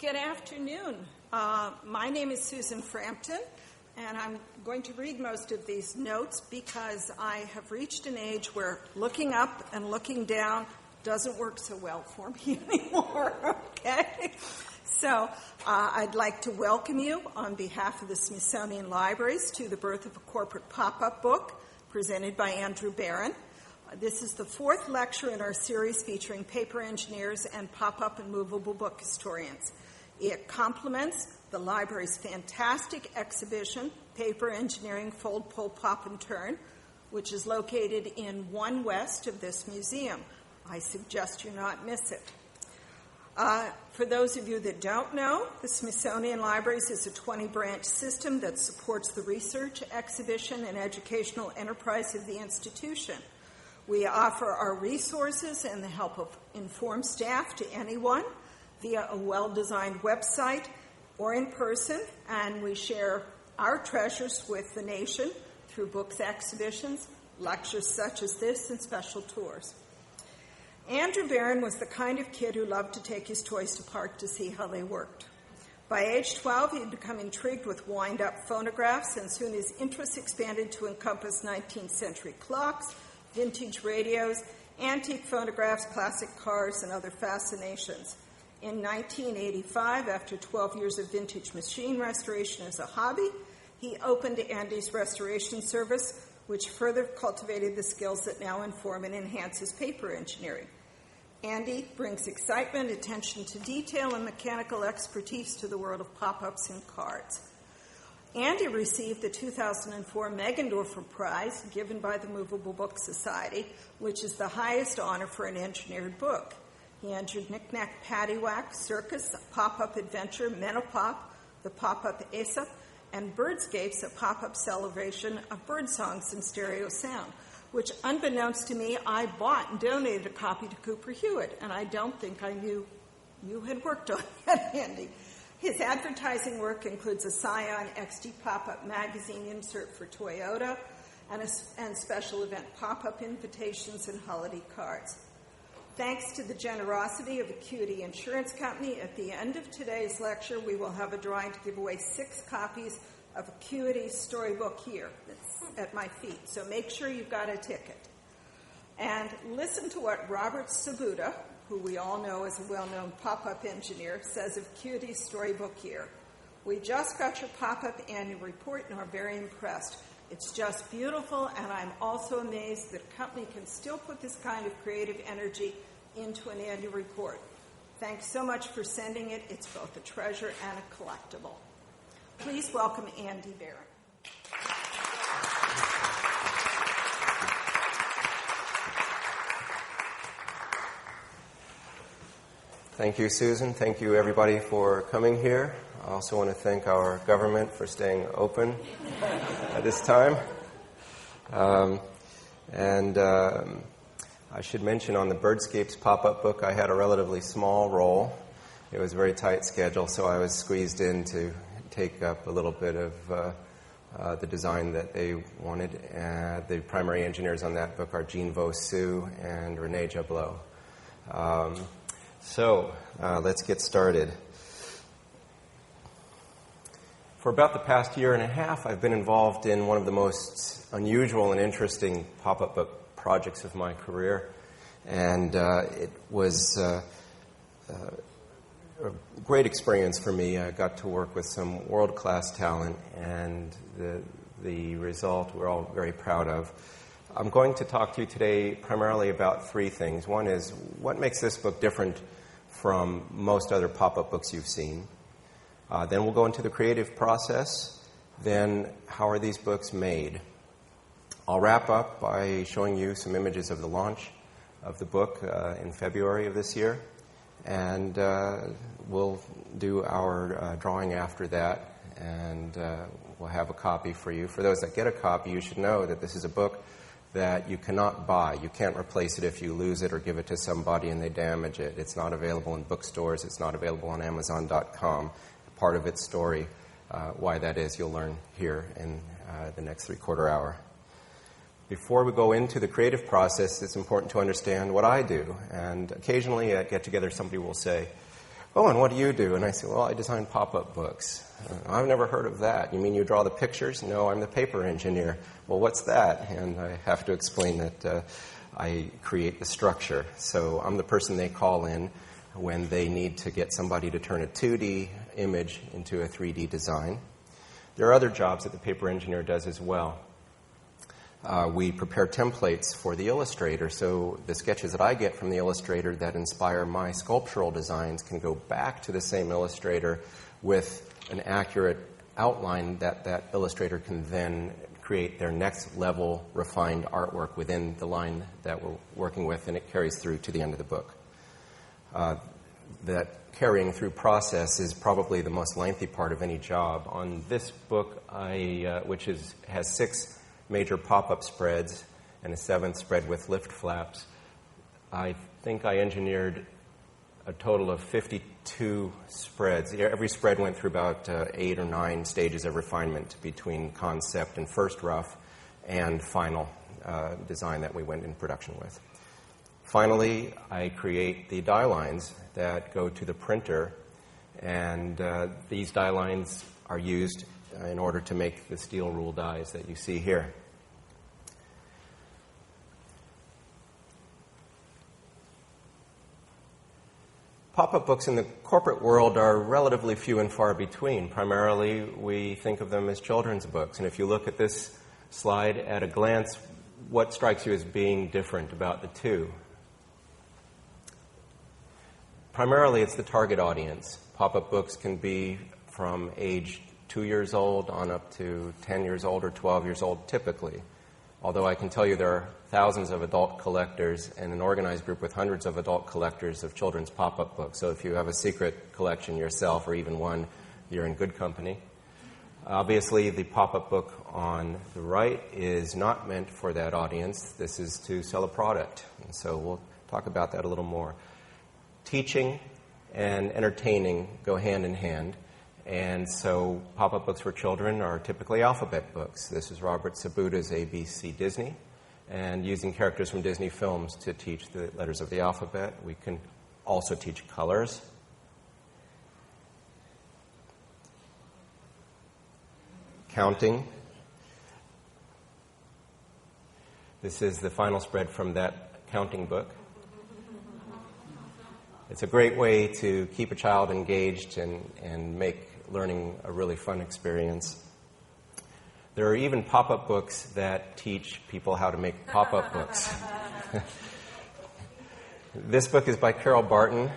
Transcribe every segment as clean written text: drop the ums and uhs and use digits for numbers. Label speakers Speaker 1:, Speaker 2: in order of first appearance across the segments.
Speaker 1: Good afternoon. My name is Susan Frampton, and I'm going to read most of these notes because I have reached an age where looking up and looking down doesn't work so well for me anymore, okay? So I'd like to welcome you on behalf of the Smithsonian Libraries to the Birth of a Corporate Pop-Up Book presented by Andrew Barron. This is the fourth lecture in our series featuring paper engineers and pop-up and movable book historians. It complements the library's fantastic exhibition, Paper Engineering Fold, Pull, Pop, and Turn, which is located in one west of this museum. I suggest you not miss it. For those of you that don't know, the Smithsonian Libraries is a 20-branch system that supports the research, exhibition, and educational enterprise of the institution. We offer our resources and the help of informed staff to anyone via a well-designed website or in person, and we share our treasures with the nation through books, exhibitions, lectures such as this, and special tours. Andrew Barron was the kind of kid who loved to take his toys to park to see how they worked. By age 12, he had become intrigued with wind-up phonographs, and soon his interests expanded to encompass 19th century clocks, vintage radios, antique phonographs, classic cars, and other fascinations. In 1985, after 12 years of vintage machine restoration as a hobby, he opened Andy's Restoration Service, which further cultivated the skills that now inform and enhance his paper engineering. Andy brings excitement, attention to detail, and mechanical expertise to the world of pop-ups and cards. Andy received the 2004 Meggendorfer Prize given by the Movable Book Society, which is the highest honor for an engineered book. He entered Knick-Knack Paddywhack, Circus, a Pop-Up Adventure, Menopop, the Pop-Up Aesop, and Birdscapes, a pop-up celebration of bird songs in stereo sound, which, unbeknownst to me, I bought and donated a copy to Cooper Hewitt, and I don't think I knew you had worked on that, Andy. His advertising work includes a Scion XD pop-up magazine insert for Toyota and special event pop-up invitations and holiday cards. Thanks to the generosity of Acuity Insurance Company, at the end of today's lecture, we will have a drawing to give away 6 copies of Acuity's storybook here. That's at my feet, so make sure you've got a ticket. And listen to what Robert Sabuda, who we all know as a well-known pop-up engineer, says of Acuity's storybook year. We just got your pop-up annual report and are very impressed. It's just beautiful, and I'm also amazed that a company can still put this kind of creative energy into an annual report. Thanks so much for sending it. It's both a treasure and a collectible. Please welcome Andy Barron.
Speaker 2: Thank you, Susan. Thank you, everybody, for coming here. I also want to thank our government for staying open at this time. I should mention on the Birdscapes pop-up book, I had a relatively small role. It was a very tight schedule, so I was squeezed in to take up a little bit of the design that they wanted. The primary engineers on that book are Jean Vaussou and René Jablot. So let's get started. For about the past year and a half, I've been involved in one of the most unusual and interesting pop-up book projects of my career, and it was a great experience for me. I got to work with some world-class talent, and the result we're all very proud of. I'm going to talk to you today primarily about 3 things. One is, what makes this book different from most other pop-up books you've seen? Then we'll go into the creative process. Then, how are these books made? I'll wrap up by showing you some images of the launch of the book in February of this year. And we'll do our drawing after that, and we'll have a copy for you. For those that get a copy, you should know that this is a book that you cannot buy. You can't replace it if you lose it or give it to somebody and they damage it. It's not available in bookstores. It's not available on Amazon.com. Part of its story, why that is, you'll learn here in the next 3/4 hour. Before we go into the creative process, it's important to understand what I do. And occasionally at get-together, somebody will say, "Oh, and what do you do?" And I say, "Well, I design pop-up books." "I've never heard of that. You mean you draw the pictures?" "No, I'm the paper engineer." "Well, what's that?" And I have to explain that I create the structure. So I'm the person they call in when they need to get somebody to turn a 2D image into a 3D design. There are other jobs that the paper engineer does as well. We prepare templates for the illustrator, so the sketches that I get from the illustrator that inspire my sculptural designs can go back to the same illustrator with an accurate outline that that illustrator can then create their next level refined artwork within the line that we're working with, and it carries through to the end of the book. That carrying through process is probably the most lengthy part of any job. On this book, which has 6 major pop-up spreads and a 7th spread with lift flaps, I think I engineered a total of 52 spreads. Every spread went through about 8 or 9 stages of refinement between concept and first rough and final design that we went in production with. Finally, I create the die lines that go to the printer, and these die lines are used in order to make the steel rule dies that you see here. Pop-up books in the corporate world are relatively few and far between. Primarily, we think of them as children's books. And if you look at this slide at a glance, what strikes you as being different about the two? Primarily, it's the target audience. Pop-up books can be from age 2 years old on up to 10 years old or 12 years old, typically. Although I can tell you there are thousands of adult collectors and an organized group with hundreds of adult collectors of children's pop-up books. So if you have a secret collection yourself, or even one, you're in good company. Obviously, the pop-up book on the right is not meant for that audience. This is to sell a product. And so we'll talk about that a little more. Teaching and entertaining go hand in hand. And so pop-up books for children are typically alphabet books. This is Robert Sabuta's ABC Disney, and using characters from Disney films to teach the letters of the alphabet. We can also teach colors. Counting. This is the final spread from that counting book. It's a great way to keep a child engaged and make learning a really fun experience. There are even pop-up books that teach people how to make pop-up books. This book is by Carol Barton,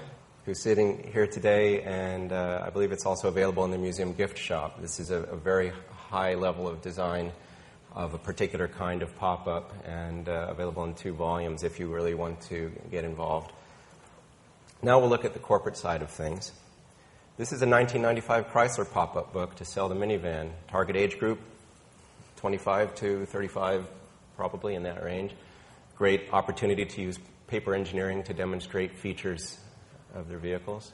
Speaker 2: who's sitting here today, and I believe it's also available in the museum gift shop. This is a very high level of design of a particular kind of pop-up, and available in 2 volumes if you really want to get involved. Now we'll look at the corporate side of things. This is a 1995 Chrysler pop-up book to sell the minivan. Target age group, 25 to 35, probably in that range. Great opportunity to use paper engineering to demonstrate features of their vehicles.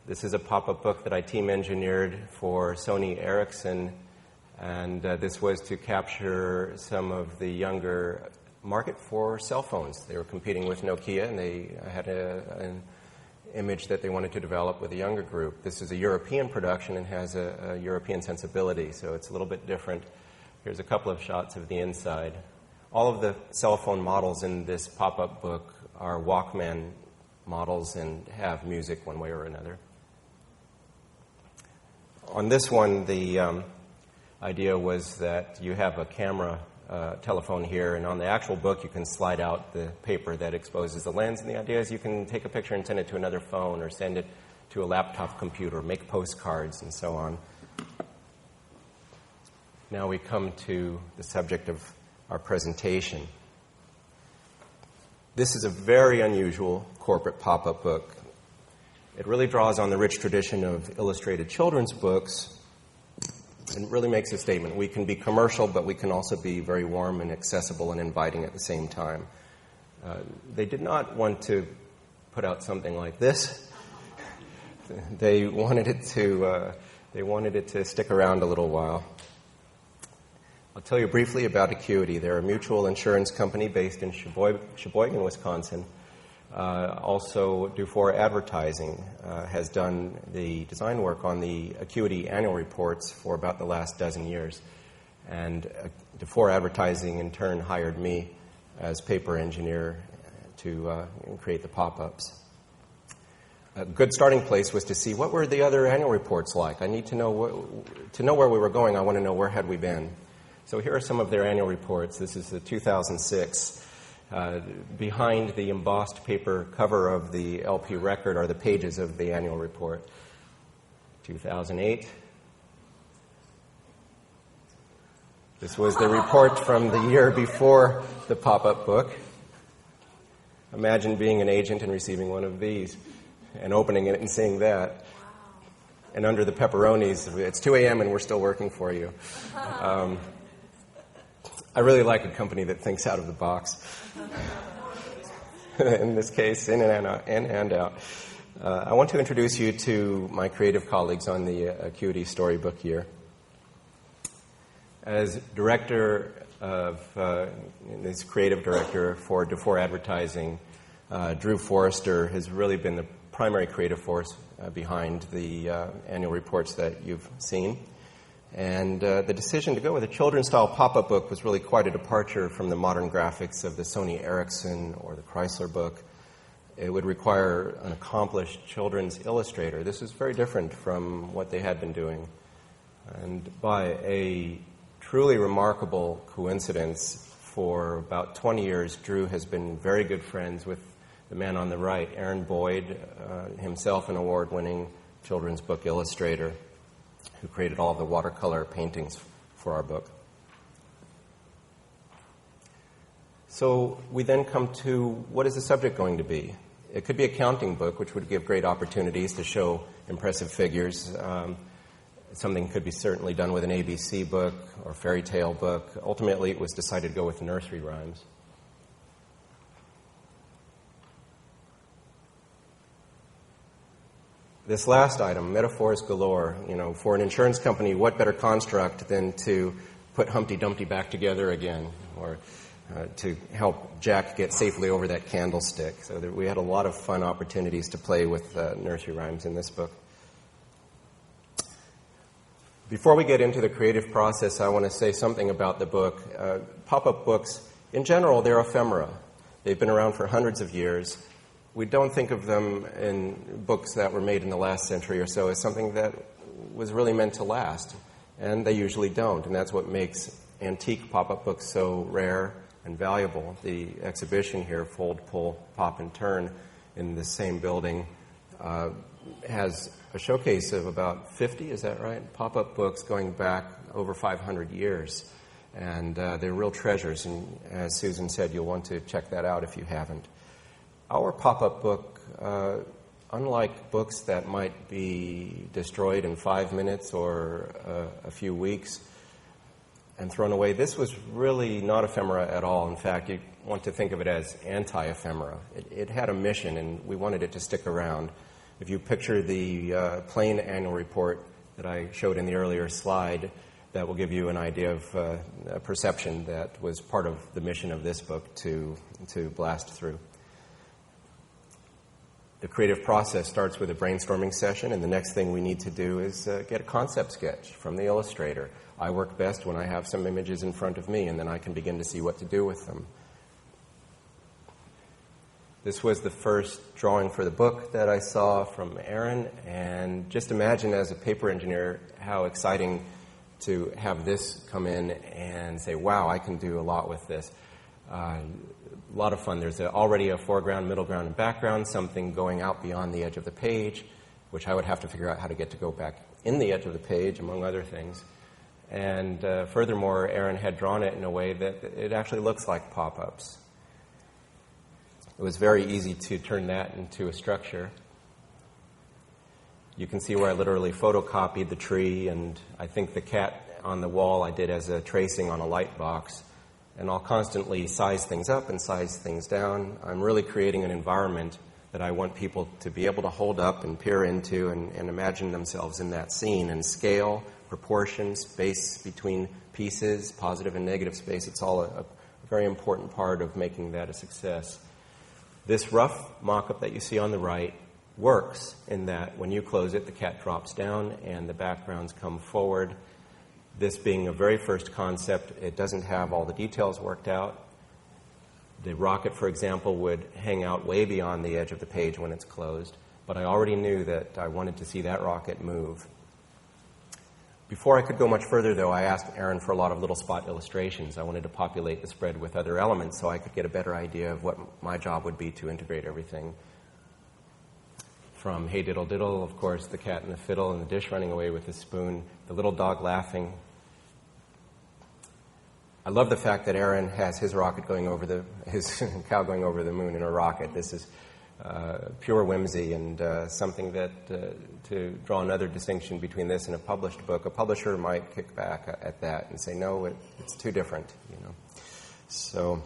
Speaker 2: This is a pop-up book that I team engineered for Sony Ericsson, and this was to capture some of the younger market for cell phones. They were competing with Nokia, and they had an image that they wanted to develop with a younger group. This is a European production and has a European sensibility, so it's a little bit different. Here's a couple of shots of the inside. All of the cell phone models in this pop-up book are Walkman models and have music one way or another. On this one, the idea was that you have a camera telephone here, and on the actual book you can slide out the paper that exposes the lens, and the idea is you can take a picture and send it to another phone or send it to a laptop computer, make postcards, and so on. Now we come to the subject of our presentation. This is a very unusual corporate pop-up book. It really draws on the rich tradition of illustrated children's books and really makes a statement. We can be commercial, but we can also be very warm and accessible and inviting at the same time. They did not want to put out something like this. They wanted it to stick around a little while. I'll tell you briefly about Acuity. They're a mutual insurance company based in Sheboygan, Wisconsin. Also, Dufour Advertising has done the design work on the Acuity annual reports for about the last dozen years. And Dufour Advertising, in turn, hired me as paper engineer to create the pop-ups. A good starting place was to see what were the other annual reports like. I need to know where we were going. I want to know where had we been. So here are some of their annual reports. This is the 2006. Behind the embossed paper cover of the LP record are the pages of the annual report. 2008. This was the report from the year before the pop-up book. Imagine being an agent and receiving one of these and opening it and seeing that. Wow. And under the pepperonis, it's 2 a.m. and we're still working for you. I really like a company that thinks out of the box. In this case, in and out. I want to introduce you to my creative colleagues on the Acuity Storybook year. As director of, this creative director for Dufour Advertising, Drew Forrester has really been the primary creative force behind the annual reports that you've seen. And the decision to go with a children's-style pop-up book was really quite a departure from the modern graphics of the Sony Ericsson or the Chrysler book. It would require an accomplished children's illustrator. This is very different from what they had been doing. And by a truly remarkable coincidence, for about 20 years, Drew has been very good friends with the man on the right, Aaron Boyd, himself an award-winning children's book illustrator who created all of the watercolor paintings for our book. So we then come to, what is the subject going to be? It could be a counting book, which would give great opportunities to show impressive figures. Something could be certainly done with an ABC book or fairy tale book. Ultimately, it was decided to go with nursery rhymes. This last item, metaphors galore. For an insurance company, what better construct than to put Humpty Dumpty back together again, or to help Jack get safely over that candlestick. So we had a lot of fun opportunities to play with nursery rhymes in this book. Before we get into the creative process, I want to say something about the book. Pop-up books, in general, they're ephemera. They've been around for hundreds of years. We don't think of them in books that were made in the last century or so as something that was really meant to last, and they usually don't, and that's what makes antique pop-up books so rare and valuable. The exhibition here, Fold, Pull, Pop, and Turn, in the same building, has a showcase of about 50, is that right? Pop-up books going back over 500 years. And they're real treasures. And as Susan said, you'll want to check that out if you haven't. Our pop-up book, unlike books that might be destroyed in 5 minutes or a few weeks and thrown away, this was really not ephemera at all. In fact, you want to think of it as anti-ephemera. It had a mission, and we wanted it to stick around. If you picture the plain annual report that I showed in the earlier slide, that will give you an idea of a perception that was part of the mission of this book to blast through. The creative process starts with a brainstorming session, and the next thing we need to do is get a concept sketch from the illustrator. I work best when I have some images in front of me, and then I can begin to see what to do with them. This was the first drawing for the book that I saw from Aaron, and just imagine as a paper engineer how exciting to have this come in and say, wow, I can do a lot with this. A lot of fun. There's already a foreground, middle ground, and background, something going out beyond the edge of the page, which I would have to figure out how to get to go back in the edge of the page, among other things. And furthermore, Aaron had drawn it in a way that it actually looks like pop-ups. It was very easy to turn that into a structure. You can see where I literally photocopied the tree, and I think the cat on the wall I did as a tracing on a light box. And I'll constantly size things up and size things down. I'm really creating an environment that I want people to be able to hold up and peer into and imagine themselves in that scene. And scale, proportion, space between pieces, positive and negative space, it's all a very important part of making that a success. This rough mock-up that you see on the right works in that when you close it, the cat drops down and the backgrounds come forward. This being a very first concept, it doesn't have all the details worked out. The rocket, for example, would hang out way beyond the edge of the page when it's closed, but I already knew that I wanted to see that rocket move. Before I could go much further, though, I asked Aaron for a lot of little spot illustrations. I wanted to populate the spread with other elements so I could get a better idea of what my job would be to integrate everything. From Hey Diddle Diddle, of course, the cat and the fiddle and the dish running away with the spoon, the little dog laughing. I love the fact that Aaron has his rocket going over his cow going over the moon in a rocket. This is pure whimsy and something that, to draw another distinction between this and a published book, a publisher might kick back at that and say, no, it's too different, you know. So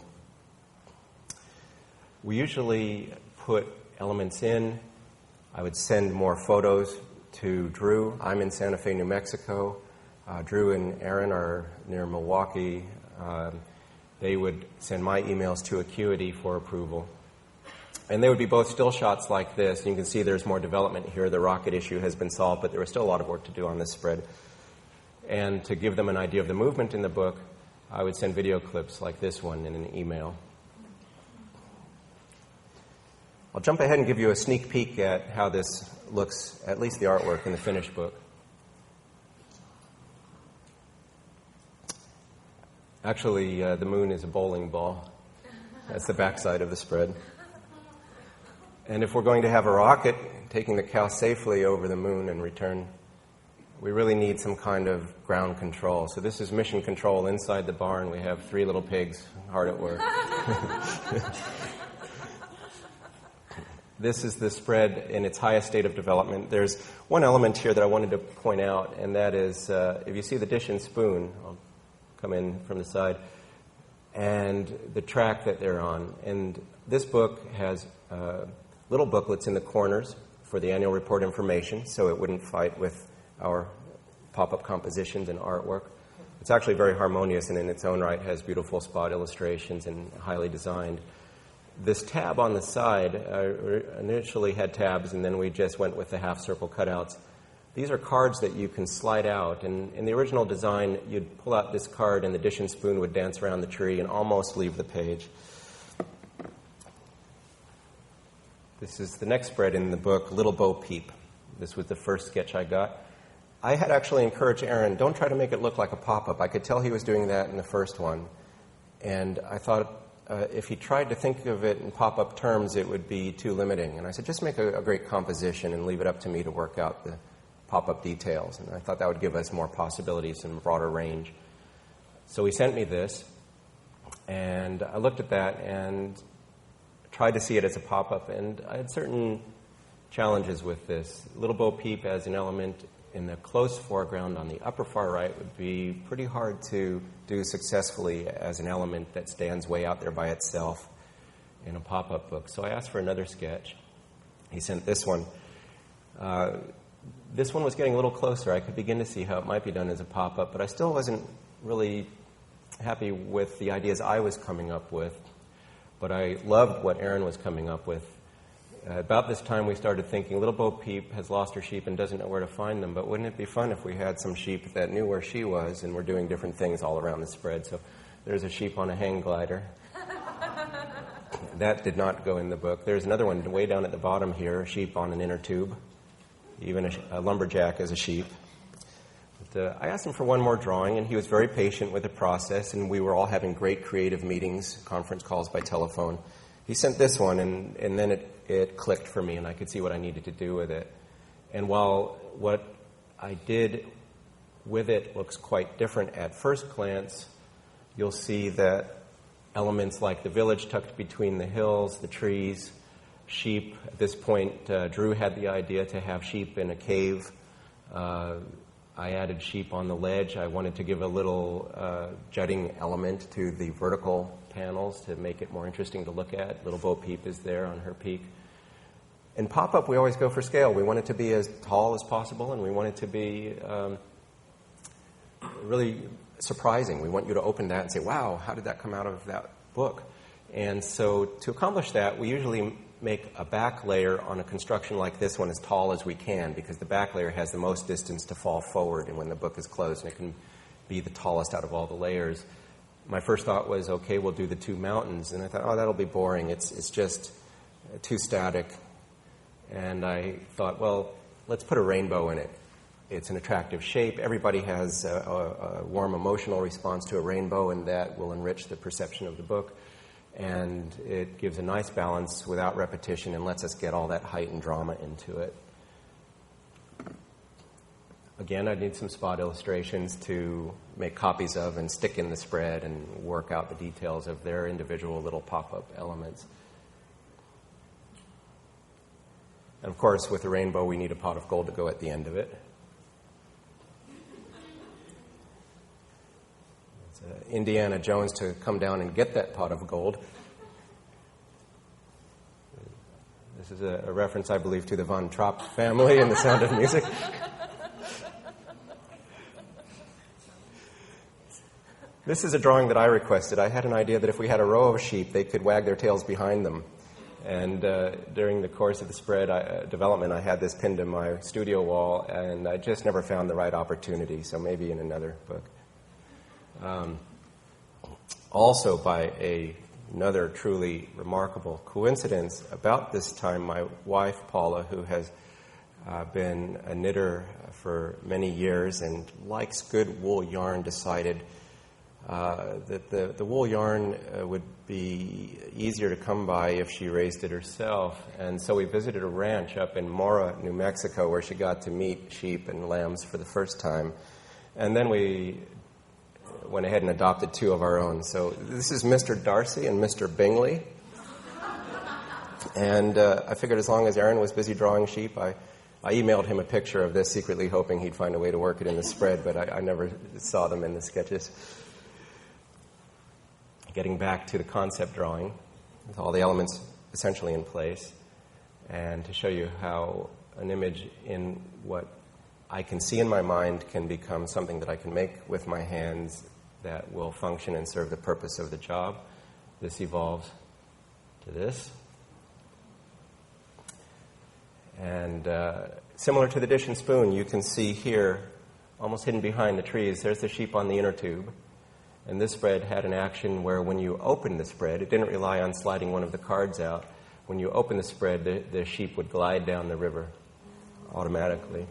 Speaker 2: we usually put elements in. I would send more photos to Drew. I'm in Santa Fe, New Mexico. Drew and Aaron are near Milwaukee. They would send my emails to Acuity for approval. And they would be both still shots like this. You can see there's more development here. The rocket issue has been solved, but there was still a lot of work to do on this spread. And to give them an idea of the movement in the book, I would send video clips like this one in an email. I'll jump ahead and give you a sneak peek at how this looks, at least the artwork in the finished book. Actually, the moon is a bowling ball. That's the backside of the spread. And if we're going to have a rocket taking the cow safely over the moon and return, we really need some kind of ground control. So this is mission control inside the barn. We have 3 little pigs hard at work. This is the spread in its highest state of development. There's one element here that I wanted to point out, and that is if you see the dish and spoon, I'll come in from the side, and the track that they're on. And this book has little booklets in the corners for the annual report information, so it wouldn't fight with our pop-up compositions and artwork. It's actually very harmonious and in its own right has beautiful spot illustrations and highly designed. This tab on the side, initially had tabs, and then we just went with the half-circle cutouts. These are cards that you can slide out, and in the original design, you'd pull out this card and the dish and spoon would dance around the tree and almost leave the page. This is the next spread in the book, Little Bo Peep. This was the first sketch I got. I had actually encouraged Aaron, don't try to make it look like a pop-up. I could tell he was doing that in the first one. And I thought if he tried to think of it in pop-up terms, it would be too limiting. And I said, just make a great composition and leave it up to me to work out the pop-up details. And I thought that would give us more possibilities and a broader range. So he sent me this, and I looked at that and tried to see it as a pop-up, and I had certain challenges with this. Little Bo Peep as an element in the close foreground on the upper far right would be pretty hard to do successfully as an element that stands way out there by itself in a pop-up book. So I asked for another sketch. He sent this one. This one was getting a little closer. I could begin to see how it might be done as a pop-up, but I still wasn't really happy with the ideas I was coming up with. But I loved what Aaron was coming up with. About this time, we started thinking, Little Bo Peep has lost her sheep and doesn't know where to find them, but wouldn't it be fun if we had some sheep that knew where she was and were doing different things all around the spread? So there's a sheep on a hang glider. That did not go in the book. There's another one way down at the bottom here, a sheep on an inner tube. Even a lumberjack as a sheep. But, I asked him for one more drawing, and he was very patient with the process, and we were all having great creative meetings, conference calls by telephone. He sent this one, and then it clicked for me, and I could see what I needed to do with it. And while what I did with it looks quite different at first glance, you'll see that elements like the village tucked between the hills, the trees, sheep. At this point, Drew had the idea to have sheep in a cave. I added sheep on the ledge. I wanted to give a little jutting element to the vertical panels to make it more interesting to look at. Little Bo Peep is there on her peak. In pop-up, we always go for scale. We want it to be as tall as possible, and we want it to be really surprising. We want you to open that and say, wow, how did that come out of that book? And so to accomplish that, we usually make a back layer on a construction like this one as tall as we can, because the back layer has the most distance to fall forward and when the book is closed, and it can be the tallest out of all the layers. My first thought was, okay, we'll do the two mountains. And I thought, oh, that'll be boring. It's just too static. And I thought, well, let's put a rainbow in it. It's an attractive shape. Everybody has a warm emotional response to a rainbow, and that will enrich the perception of the book. And it gives a nice balance without repetition and lets us get all that height and drama into it. Again, I need some spot illustrations to make copies of and stick in the spread and work out the details of their individual little pop-up elements. And of course, with the rainbow, we need a pot of gold to go at the end of it. It's Indiana Jones to come down and get that pot of gold. This is a reference, I believe, to the Von Trapp family in The Sound of Music. This is a drawing that I requested. I had an idea that if we had a row of sheep, they could wag their tails behind them. And during the course of the spread development, I had this pinned to my studio wall, and I just never found the right opportunity, so maybe in another book. Also, by another truly remarkable coincidence, about this time, my wife, Paula, who has been a knitter for many years and likes good wool yarn, decided that the wool yarn would be easier to come by if she raised it herself. And so we visited a ranch up in Mora, New Mexico, where she got to meet sheep and lambs for the first time. And then we went ahead and adopted two of our own. So this is Mr. Darcy and Mr. Bingley. And I figured as long as Aaron was busy drawing sheep, I emailed him a picture of this, secretly hoping he'd find a way to work it in the spread, but I never saw them in the sketches. Getting back to the concept drawing, with all the elements essentially in place, and to show you how an image in what I can see in my mind can become something that I can make with my hands that will function and serve the purpose of the job. This evolves to this. And similar to the dish and spoon, you can see here, almost hidden behind the trees, there's the sheep on the inner tube. And this spread had an action where when you opened the spread, it didn't rely on sliding one of the cards out. When you open the spread, the sheep would glide down the river automatically.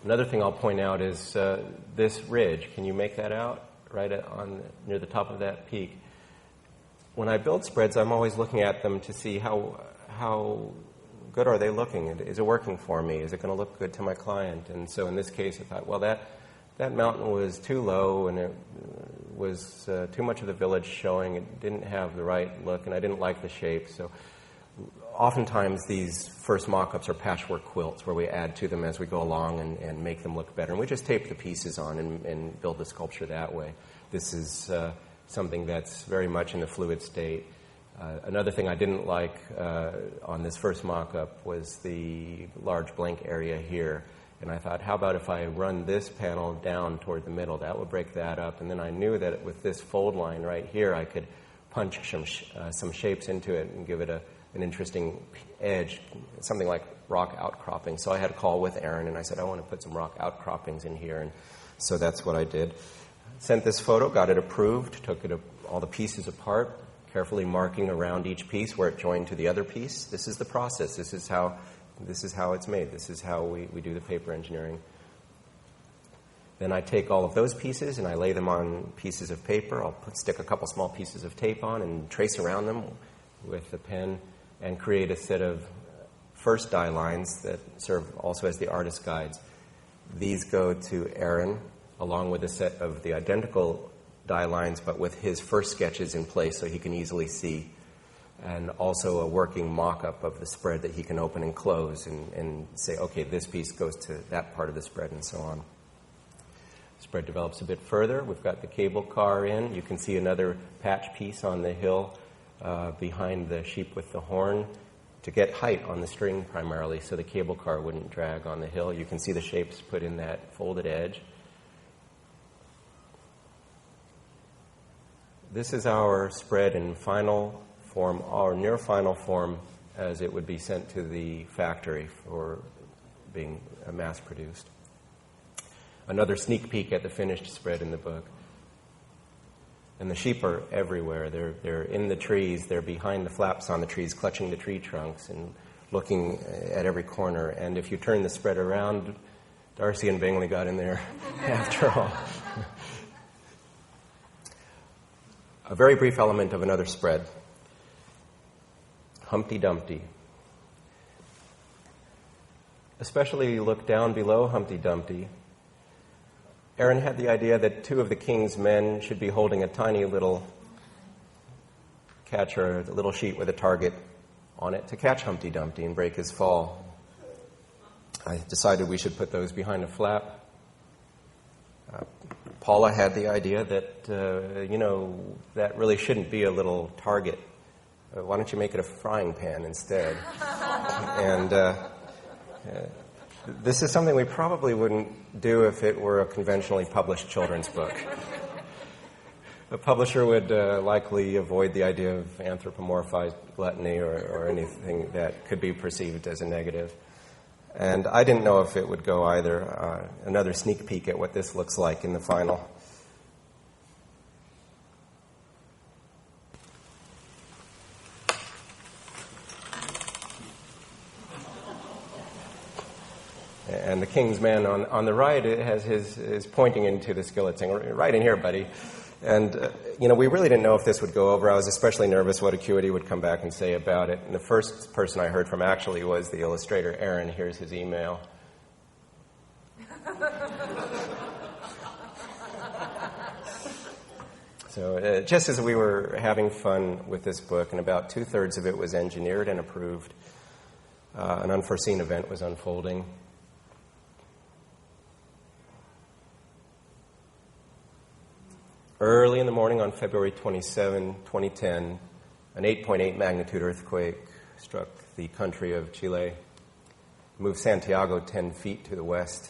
Speaker 2: Another thing I'll point out is this ridge. Can you make that out right near the top of that peak? When I build spreads, I'm always looking at them to see how good are they looking. Is it working for me? Is it going to look good to my client? And so in this case, I thought, well, that mountain was too low, and it was too much of the village showing. It didn't have the right look, and I didn't like the shape. So oftentimes these first mock-ups are patchwork quilts where we add to them as we go along and make them look better. And we just tape the pieces on and build the sculpture that way. This is something that's very much in the fluid state. Another thing I didn't like on this first mock-up was the large blank area here. And I thought, how about if I run this panel down toward the middle? That would break that up. And then I knew that with this fold line right here, I could punch some shapes into it and give it an interesting edge, something like rock outcropping. So I had a call with Aaron, and I said, I want to put some rock outcroppings in here. And so that's what I did. Sent this photo, got it approved, took all the pieces apart, carefully marking around each piece where it joined to the other piece. This is the process. This is how it's made. This is how we do the paper engineering. Then I take all of those pieces and I lay them on pieces of paper. I'll stick a couple small pieces of tape on and trace around them with the pen and create a set of first die lines that serve also as the artist guides. These go to Aaron along with a set of the identical die lines but with his first sketches in place so he can easily see, and also a working mock-up of the spread that he can open and close and say, okay, this piece goes to that part of the spread and so on. The spread develops a bit further. We've got the cable car in. You can see another patch piece on the hill behind the sheep with the horn to get height on the string primarily so the cable car wouldn't drag on the hill. You can see the shapes put in that folded edge. this is our spread in final form, or near final form, as it would be sent to the factory for being mass-produced. Another sneak peek at the finished spread in the book. And the sheep are everywhere. They're in the trees. They're behind the flaps on the trees, clutching the tree trunks and looking at every corner. And if you turn the spread around, Darcy and Bingley got in there after all. A very brief element of another spread. Humpty Dumpty. Especially look down below Humpty Dumpty. Aaron had the idea that two of the king's men should be holding a tiny little catcher, a little sheet with a target on it to catch Humpty Dumpty and break his fall. I decided we should put those behind a flap. Paula had the idea that, that really shouldn't be a little target. Why don't you make it a frying pan instead? And this is something we probably wouldn't do if it were a conventionally published children's book. A publisher would likely avoid the idea of anthropomorphized gluttony or anything that could be perceived as a negative. And I didn't know if it would go either. Another sneak peek at what this looks like in the final. And the king's man on the right has is pointing into the skillet saying, right in here, buddy. And, we really didn't know if this would go over. I was especially nervous what Acuity would come back and say about it. And the first person I heard from actually was the illustrator, Aaron. Here's his email. So just as we were having fun with this book, and about 2/3 of it was engineered and approved, an unforeseen event was unfolding. Early in the morning on February 27, 2010, an 8.8 magnitude earthquake struck the country of Chile, moved Santiago 10 feet to the west.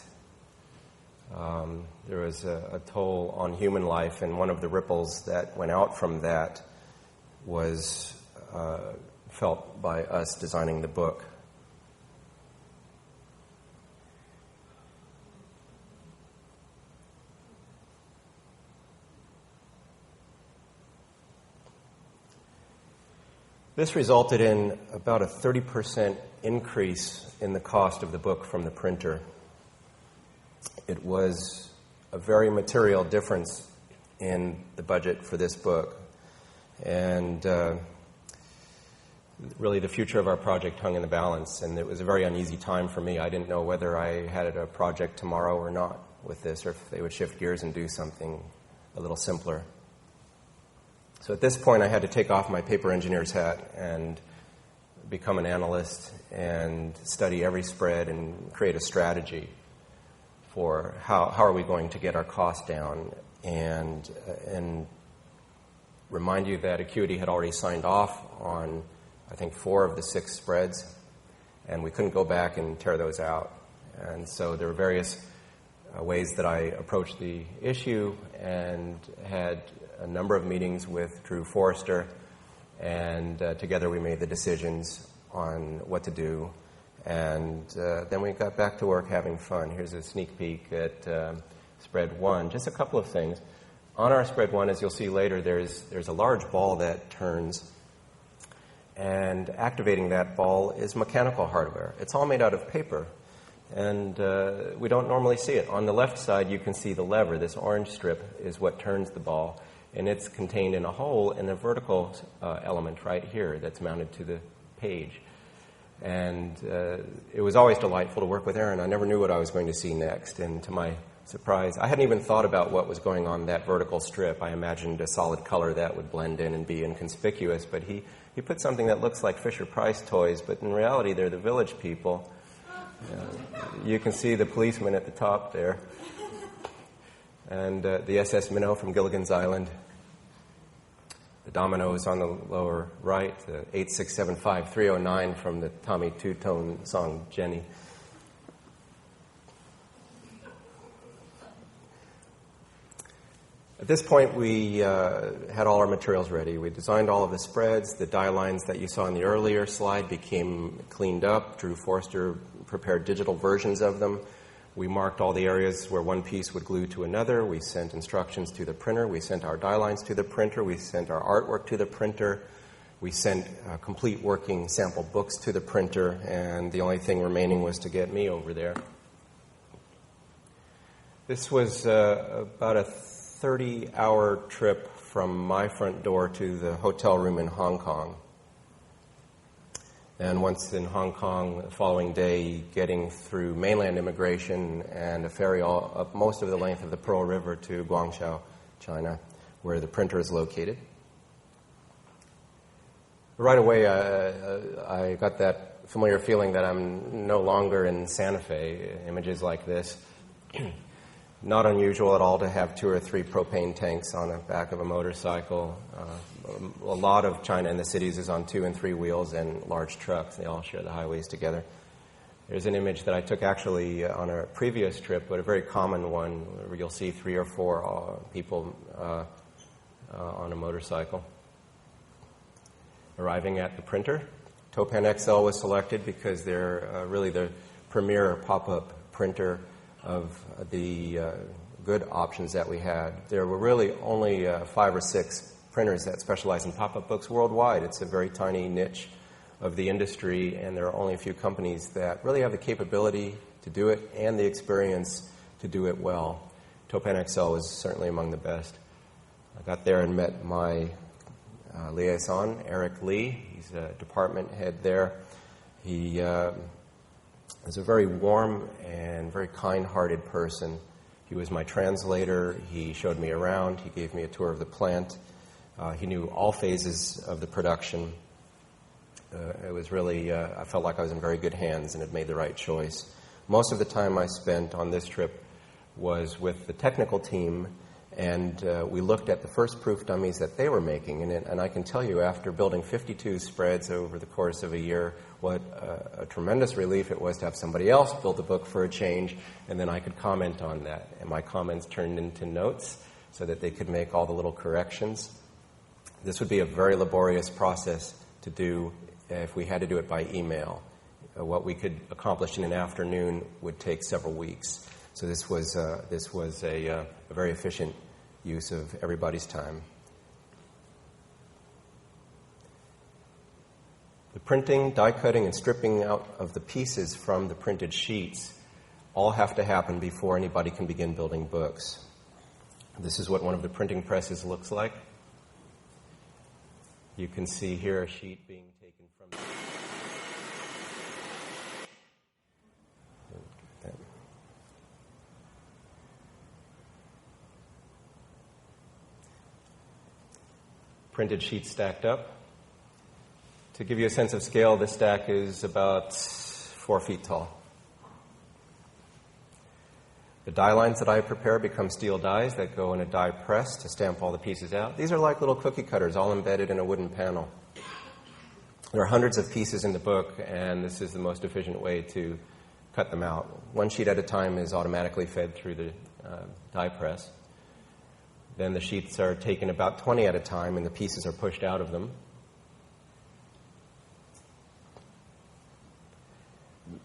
Speaker 2: There was a toll on human life, and one of the ripples that went out from that was felt by us designing the book. This resulted in about a 30% increase in the cost of the book from the printer. It was a very material difference in the budget for this book. And really the future of our project hung in the balance, and it was a very uneasy time for me. I didn't know whether I had a project tomorrow or not with this, or if they would shift gears and do something a little simpler. So at this point, I had to take off my paper engineer's hat and become an analyst and study every spread and create a strategy for how are we going to get our costs down, and remind you that Acuity had already signed off on, I think, 4 of the 6 spreads, and we couldn't go back and tear those out. And so there were various ways that I approached the issue, and had a number of meetings with Drew Forrester, and together we made the decisions on what to do. And then we got back to work having fun. Here's a sneak peek at spread 1. Just a couple of things. On our spread 1, as you'll see later, there's a large ball that turns, and activating that ball is mechanical hardware. It's all made out of paper, and we don't normally see it. On the left side, you can see the lever. This orange strip is what turns the ball, and it's contained in a hole in a vertical element right here that's mounted to the page. And it was always delightful to work with Aaron. I never knew what I was going to see next, and to my surprise, I hadn't even thought about what was going on that vertical strip. I imagined a solid color that would blend in and be inconspicuous, but he put something that looks like Fisher-Price toys, but in reality they're the Village People. You can see the policeman at the top there, and the SS Minnow from Gilligan's Island. The dominoes on the lower right, the 8675309 from the Tommy Two-Tone song Jenny. At this point, we had all our materials ready. We designed all of the spreads. The die lines that you saw in the earlier slide became cleaned up. Drew Forster prepared digital versions of them. We marked all the areas where one piece would glue to another. We sent instructions to the printer. We sent our die lines to the printer. We sent our artwork to the printer. We sent complete working sample books to the printer, and the only thing remaining was to get me over there. This was about a 30-hour trip from my front door to the hotel room in Hong Kong. And once in Hong Kong, the following day, getting through mainland immigration and a ferry all up most of the length of the Pearl River to Guangzhou, China, where the printer is located. Right away, I got that familiar feeling that I'm no longer in Santa Fe. Images like this. Not unusual at all to have 2 or 3 propane tanks on the back of a motorcycle. A lot of China in the cities is on 2 and 3 wheels and large trucks. They all share the highways together. There's an image that I took actually on a previous trip, but a very common one, where you'll see 3 or 4 people on a motorcycle. Arriving at the printer, Topan XL was selected because they're really the premier pop-up printer of the good options that we had. There were really only 5 or 6 printers that specialize in pop-up books worldwide. It's a very tiny niche of the industry, and there are only a few companies that really have the capability to do it and the experience to do it well. Topan XL was certainly among the best. I got there and met my liaison, Eric Lee. He's a department head there. He was a very warm and very kind-hearted person. He was my translator. He showed me around. He gave me a tour of the plant. He knew all phases of the production. It was really, I felt like I was in very good hands and had made the right choice. Most of the time I spent on this trip was with the technical team, and we looked at the first proof dummies that they were making. And I can tell you, after building 52 spreads over the course of a year, what a tremendous relief it was to have somebody else build the book for a change, and then I could comment on that. And my comments turned into notes so that they could make all the little corrections. This would be a very laborious process to do if we had to do it by email. What we could accomplish in an afternoon would take several weeks. So this was a very efficient use of everybody's time. The printing, die cutting, and stripping out of the pieces from the printed sheets all have to happen before anybody can begin building books. This is what one of the printing presses looks like. You can see here a sheet being taken from... Printed sheets stacked up. To give you a sense of scale, this stack is about 4 feet tall. The die lines that I prepare become steel dies that go in a die press to stamp all the pieces out. These are like little cookie cutters, all embedded in a wooden panel. There are hundreds of pieces in the book, and this is the most efficient way to cut them out. 1 sheet at a time is automatically fed through the die press. Then the sheets are taken about 20 at a time, and the pieces are pushed out of them.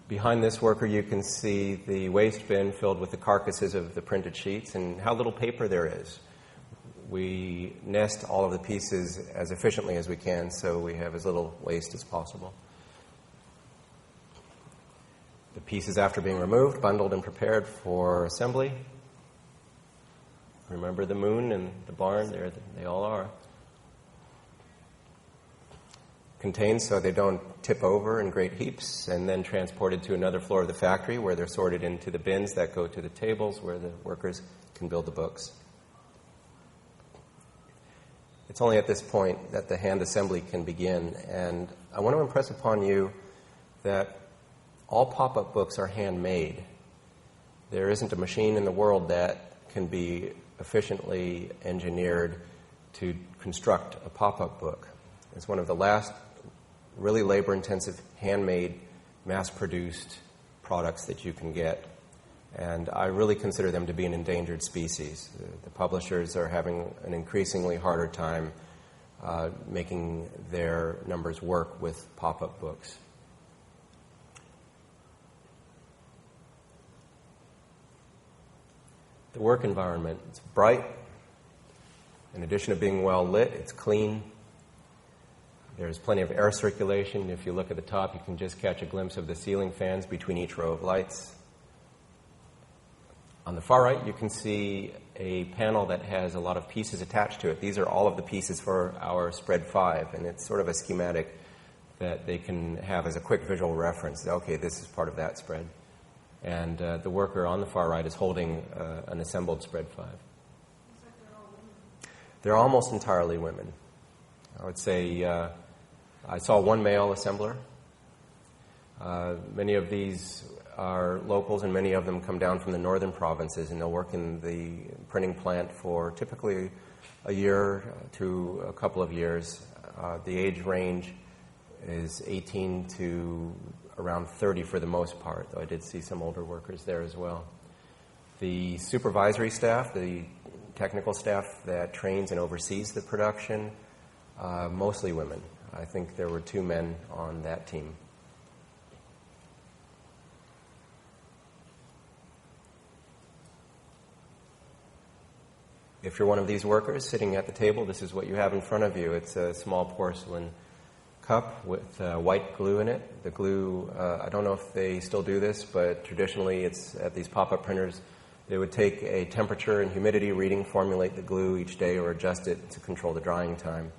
Speaker 2: Behind this worker, you can see the waste bin filled with the carcasses of the printed sheets and how little paper there is. We nest all of the pieces as efficiently as we can, so we have as little waste as possible. The pieces, after being removed, bundled and prepared for assembly. Remember the moon and the barn? There they all are. Contained so they don't tip over in great heaps, and then transported to another floor of the factory where they're sorted into the bins that go to the tables where the workers can build the books. It's only at this point that the hand assembly can begin, and I want to impress upon you that all pop-up books are handmade. There isn't a machine in the world that can be efficiently engineered to construct a pop-up book. It's one of the last really labor-intensive, handmade, mass-produced products that you can get. And I really consider them to be an endangered species. The publishers are having an increasingly harder time making their numbers work with pop-up books. The work environment, it's bright. In addition to being well lit, it's clean. There's plenty of air circulation. If you look at the top, you can just catch a glimpse of the ceiling fans between each row of lights. On the far right, you can see a panel that has a lot of pieces attached to it. These are all of the pieces for our spread 5, and it's sort of a schematic that they can have as a quick visual reference. Okay, this is part of that spread. And the worker on the far right is holding an assembled spread 5. They're almost entirely women. I would say I saw one male assembler. Many of these are locals, and many of them come down from the northern provinces, and they'll work in the printing plant for typically a year to a couple of years. The age range is 18 to around 30 for the most part, though I did see some older workers there as well. The supervisory staff, the technical staff that trains and oversees the production, mostly women. I think there were 2 men on that team. If you're one of these workers sitting at the table, this is what you have in front of you. It's a small porcelain cup with white glue in it. The glue, I don't know if they still do this, but traditionally it's at these pop-up printers. They would take a temperature and humidity reading, formulate the glue each day, or adjust it to control the drying time.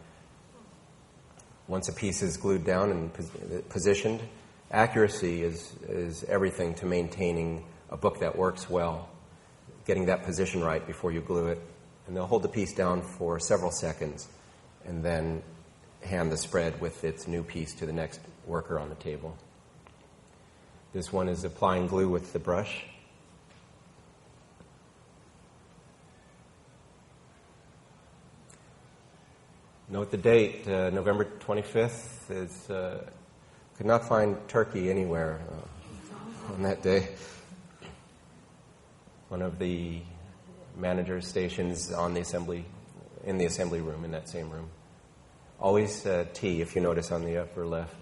Speaker 2: Once a piece is glued down and positioned, accuracy is everything to maintaining a book that works well. Getting that position right before you glue it. And they'll hold the piece down for several seconds and then hand the spread with its new piece to the next worker on the table. This one is applying glue with the brush. Note the date, November 25th. Could not find turkey anywhere on that day. One of the manager's stations in the assembly room, in that same room. Always tea, if you notice on the upper left.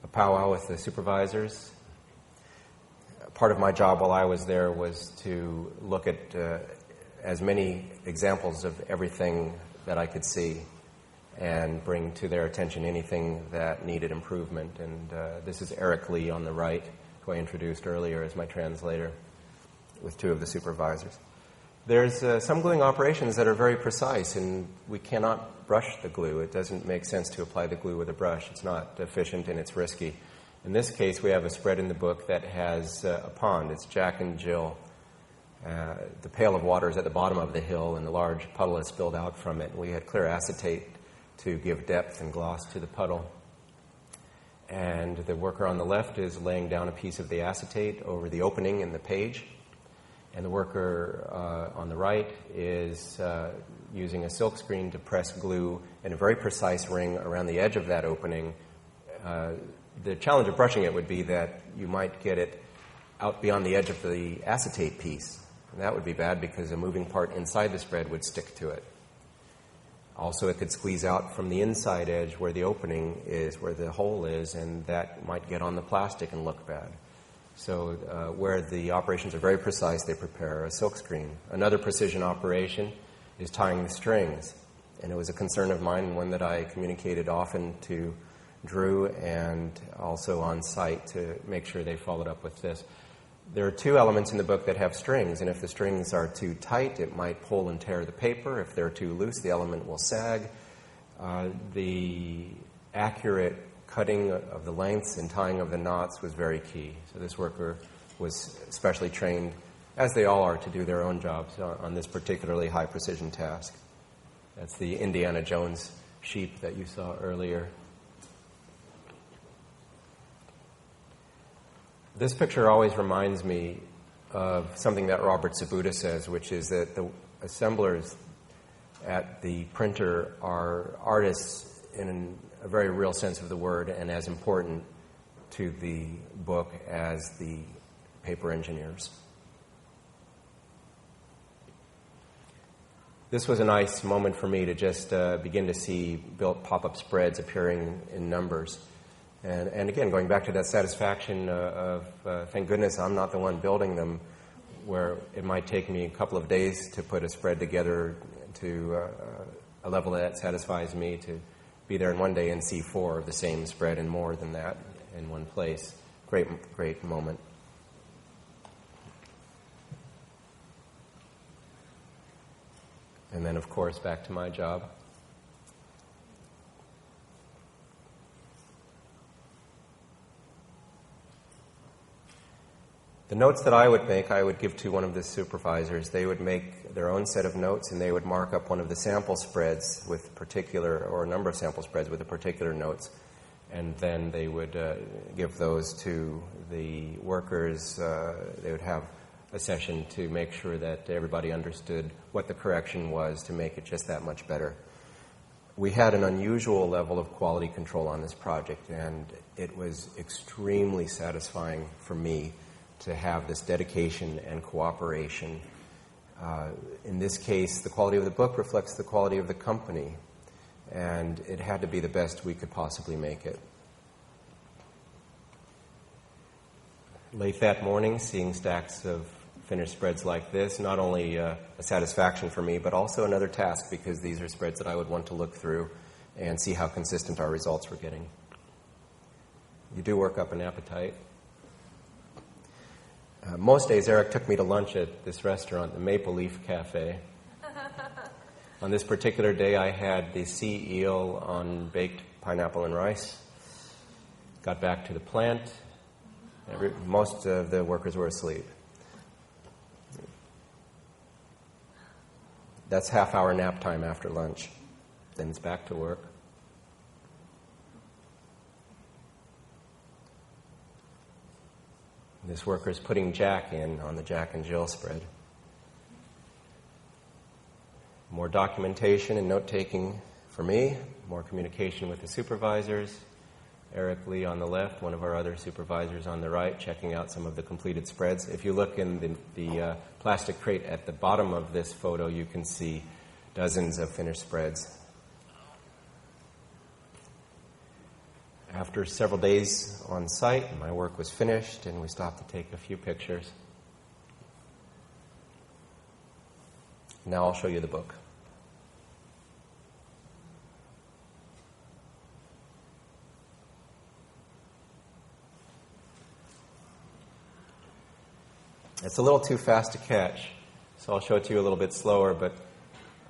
Speaker 2: A powwow with the supervisors. Part of my job while I was there was to look at as many examples of everything that I could see and bring to their attention anything that needed improvement. And this is Eric Lee on the right, who I introduced earlier as my translator, with 2 of the supervisors. There's some gluing operations that are very precise, and we cannot brush the glue. It doesn't make sense to apply the glue with a brush. It's not efficient and it's risky. In this case, we have a spread in the book that has a pond. It's Jack and Jill. The pail of water is at the bottom of the hill, and the large puddle has spilled out from it. We had clear acetate to give depth and gloss to the puddle. And the worker on the left is laying down a piece of the acetate over the opening in the page. And the worker on the right is using a silk screen to press glue in a very precise ring around the edge of that opening. The challenge of brushing it would be that you might get it out beyond the edge of the acetate piece. And that would be bad because a moving part inside the spread would stick to it. Also, it could squeeze out from the inside edge where the opening is, where the hole is, and that might get on the plastic and look bad. So where the operations are very precise, they prepare a silk screen. Another precision operation is tying the strings. And it was a concern of mine, and one that I communicated often to Drew and also on site to make sure they followed up with this. There are 2 elements in the book that have strings, and if the strings are too tight, it might pull and tear the paper. If they're too loose, the element will sag. The accurate cutting of the lengths and tying of the knots was very key. So this worker was specially trained, as they all are, to do their own jobs on this particularly high precision task. That's the Indiana Jones sheep that you saw earlier. This picture always reminds me of something that Robert Sabuda says, which is that the assemblers at the printer are artists in a very real sense of the word, and as important to the book as the paper engineers. This was a nice moment for me to just begin to see built pop-up spreads appearing in numbers. And again, going back to that satisfaction of thank goodness I'm not the one building them, where it might take me a couple of days to put a spread together to a level that satisfies me, to be there in one day and see 4 of the same spread and more than that in one place. Great moment. And then, of course, back to my job. The notes that I would make, I would give to one of the supervisors. They would make their own set of notes, and they would mark up one of the sample spreads with particular, or a number of sample spreads with the particular notes. And then they would give those to the workers. They would have a session to make sure that everybody understood what the correction was to make it just that much better. We had an unusual level of quality control on this project, and it was extremely satisfying for me to have this dedication and cooperation. In this case, the quality of the book reflects the quality of the company, and it had to be the best we could possibly make it. Late that morning, seeing stacks of finished spreads like this, not only a satisfaction for me, but also another task, because these are spreads that I would want to look through and see how consistent our results were getting. You do work up an appetite. Most days, Eric took me to lunch at this restaurant, the Maple Leaf Cafe. On this particular day, I had the sea eel on baked pineapple and rice. Got back to the plant. Most of the workers were asleep. That's half-hour nap time after lunch. Then it's back to work. This worker is putting Jack in on the Jack and Jill spread. More documentation and note-taking for me, more communication with the supervisors. Eric Lee on the left, one of our other supervisors on the right, checking out some of the completed spreads. If you look in the plastic crate at the bottom of this photo, you can see dozens of finished spreads. After several days on site, my work was finished, and we stopped to take a few pictures. Now I'll show you the book. It's a little too fast to catch, so I'll show it to you a little bit slower, but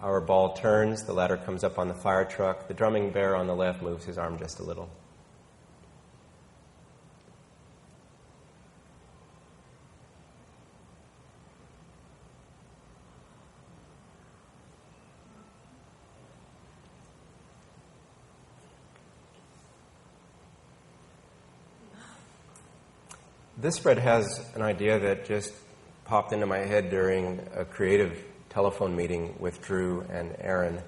Speaker 2: our ball turns, the ladder comes up on the fire truck, the drumming bear on the left moves his arm just a little. This spread has an idea that just popped into my head during a creative telephone meeting with Drew and Aaron.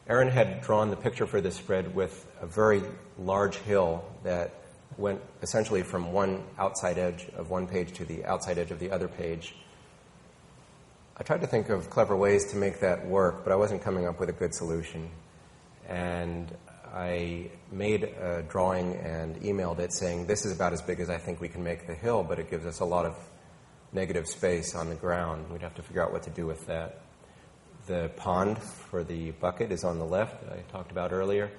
Speaker 2: Aaron had drawn the picture for this spread with a very large hill that went essentially from one outside edge of one page to the outside edge of the other page. I tried to think of clever ways to make that work, but I wasn't coming up with a good solution. And I made a drawing and emailed it saying, this is about as big as I think we can make the hill, but it gives us a lot of negative space on the ground. We'd have to figure out what to do with that. The pond for the bucket is on the left, that I talked about earlier,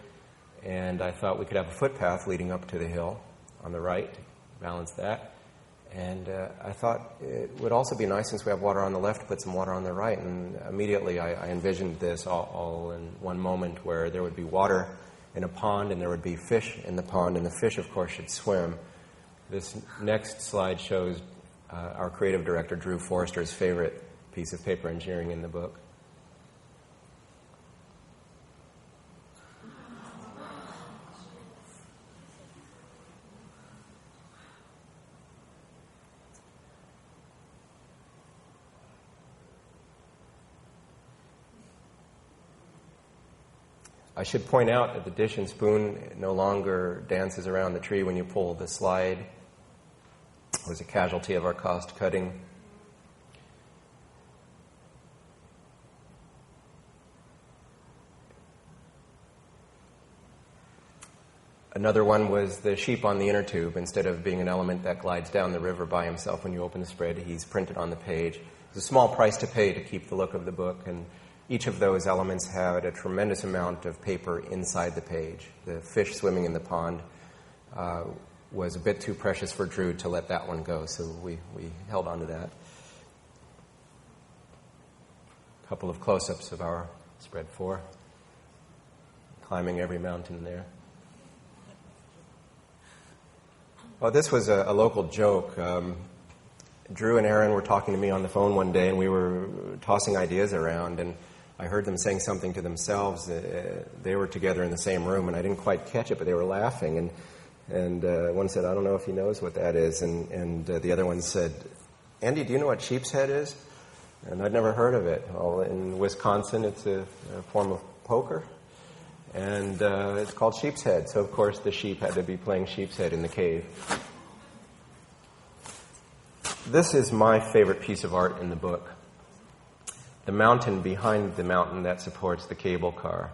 Speaker 2: and I thought we could have a footpath leading up to the hill on the right to balance that. And I thought it would also be nice, since we have water on the left, to put some water on the right. And immediately I envisioned this all in one moment, where there would be water in a pond, and there would be fish in the pond, and the fish, of course, should swim. This next slide shows our creative director, Drew Forrester's favorite piece of paper engineering in the book. I should point out that the dish and spoon no longer dances around the tree when you pull the slide. It was a casualty of our cost cutting. Another one was the sheep on the inner tube. Instead of being an element that glides down the river by himself when you open the spread, he's printed on the page. It's a small price to pay to keep the look of the book, and each of those elements had a tremendous amount of paper inside the page. The fish swimming in the pond was a bit too precious for Drew to let that one go, so we held on to that. A couple of close-ups of our spread 4, climbing every mountain there. Well, this was a local joke. Drew and Aaron were talking to me on the phone one day, and we were tossing ideas around, and I heard them saying something to themselves. They were together in the same room, and I didn't quite catch it, but they were laughing. And one said, "I don't know if he knows what that is." And the other one said, "Andy, do you know what sheep's head is?" And I'd never heard of it. Well, in Wisconsin, it's a form of poker, and it's called sheep's head. So, of course, the sheep had to be playing sheep's head in the cave. This is my favorite piece of art in the book. The mountain behind the mountain that supports the cable car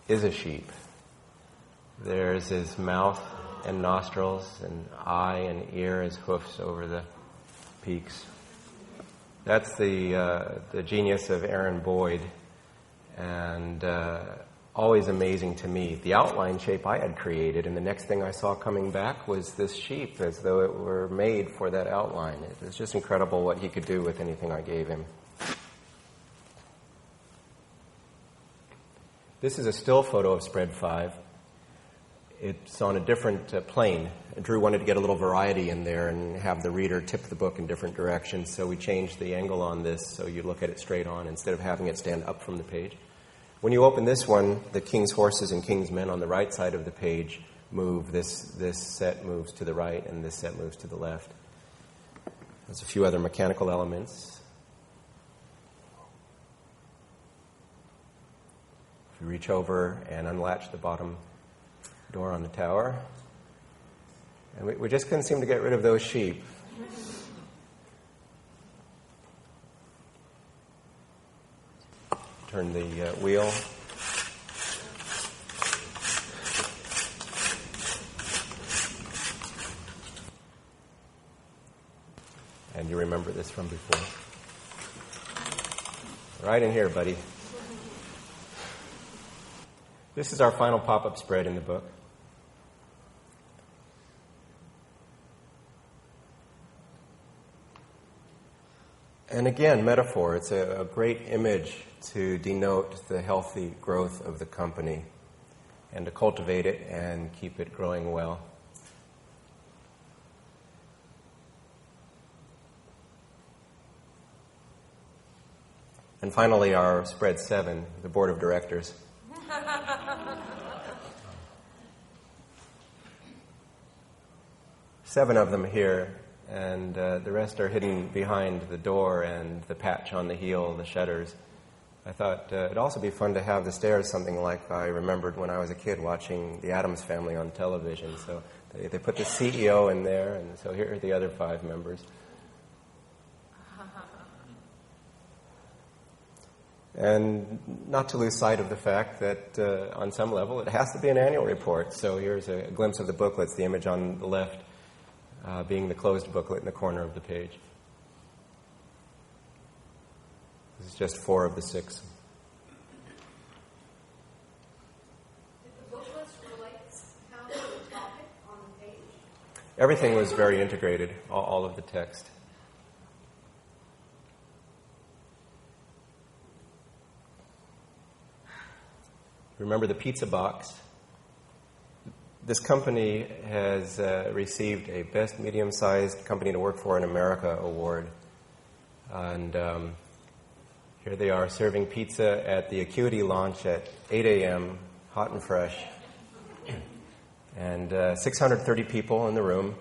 Speaker 2: is a sheep. There's his mouth and nostrils and eye and ear as hoofs over the peaks. That's the genius of Aaron Boyd, and always amazing to me. The outline shape I had created, and the next thing I saw coming back was this sheep, as though it were made for that outline. It was just incredible what he could do with anything I gave him. This is a still photo of spread 5. It's on a different plane. Drew wanted to get a little variety in there and have the reader tip the book in different directions, so we changed the angle on this so you look at it straight on instead of having it stand up from the page. When you open this one, the king's horses and king's men on the right side of the page move. This set moves to the right, and this set moves to the left. There's a few other mechanical elements. If you reach over and unlatch the bottom door on the tower, and we just couldn't seem to get rid of those sheep. Turn the wheel. And you remember this from before. Right in here, buddy. This is our final pop-up spread in the book. And again, metaphor. It's a great image to denote the healthy growth of the company and to cultivate it and keep it growing well. And finally, our spread 7, the board of directors. Seven of them here, and the rest are hidden behind the door and the patch on the heel, the shutters. I thought it'd also be fun to have the stairs something like I remembered when I was a kid watching The Addams Family on television. So they put the CEO in there, and so here are the other 5 members. And not to lose sight of the fact that on some level it has to be an annual report. So here's a glimpse of the booklets, the image on the left being the closed booklet in the corner of the page. This is just 4 of the 6.
Speaker 3: Did the booklets relate how to the topic on the page?
Speaker 2: Everything was very integrated, all of the text. Remember the pizza box? This company has received a Best Medium-Sized Company to Work For in America award. And here they are serving pizza at the Acuity launch at 8 a.m., hot and fresh. And 630 people in the room